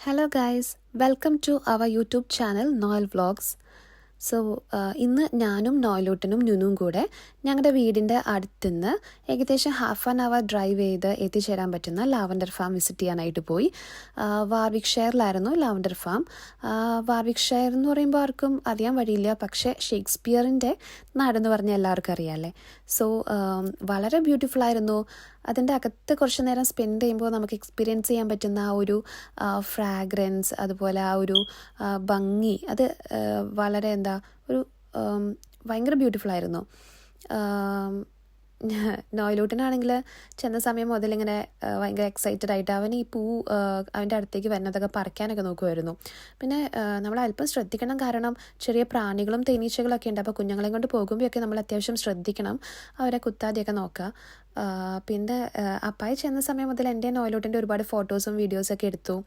Hello guys, welcome to our YouTube channel Noel Vlogs. So ഇന്ന് ഞാനും നോയലൂട്ടനും നുനും കൂടെ ഞങ്ങളുടെ വീടിൻ്റെ അടുത്തുനിന്ന് ഏകദേശം ഹാഫ് ആൻ അവർ ഡ്രൈവ് ചെയ്ത് എത്തിച്ചേരാൻ പറ്റുന്ന ലാവൻഡർ ഫാം വിസിറ്റ് ചെയ്യാനായിട്ട് പോയി. വാർവിക്ക്ഷയറിലായിരുന്നു ലാവൻഡർ ഫാം. വാർവിക്ക്ഷയർ എന്ന് പറയുമ്പോൾ ആർക്കും അറിയാൻ വഴിയില്ല, പക്ഷേ ഷേക്സ്പിയറിൻ്റെ നാടെന്ന് പറഞ്ഞാൽ എല്ലാവർക്കും അറിയാമല്ലേ. സോ വളരെ ബ്യൂട്ടിഫുൾ ആയിരുന്നു. അതിൻ്റെ അകത്ത് കുറച്ച് നേരം സ്പെൻഡ് ചെയ്യുമ്പോൾ നമുക്ക് എക്സ്പീരിയൻസ് ചെയ്യാൻ പറ്റുന്ന ആ ഒരു ഫ്രാഗ്രൻസ്, അതുപോലെ ആ ഒരു ഭംഗി, അത് വളരെ ഒരു ഭയങ്കര ബ്യൂട്ടിഫുൾ ആയിരുന്നു. നോയലൂട്ടനാണെങ്കിൽ ചെന്ന സമയം മുതൽ ഇങ്ങനെ ഭയങ്കര എക്സൈറ്റഡ് ആയിട്ട് അവൻ ഈ അവൻ്റെ അടുത്തേക്ക് വരുന്നതൊക്കെ പറിക്കാനൊക്കെ നോക്കുമായിരുന്നു. പിന്നെ നമ്മൾ അല്പം ശ്രദ്ധിക്കണം, കാരണം ചെറിയ പ്രാണികളും തേനീച്ചകളൊക്കെ ഉണ്ട്. അപ്പോൾ കുഞ്ഞുങ്ങളെ കൊണ്ട് പോകുമ്പോഴൊക്കെ നമ്മൾ അത്യാവശ്യം ശ്രദ്ധിക്കണം, അവരെ കുത്താതെയൊക്കെ നോക്കുക. പിന്നെ അപ്പായി ചെന്ന സമയം മുതൽ എൻ്റെ നോയലൂട്ടിൻ്റെ ഒരുപാട് ഫോട്ടോസും വീഡിയോസൊക്കെ എടുത്തു.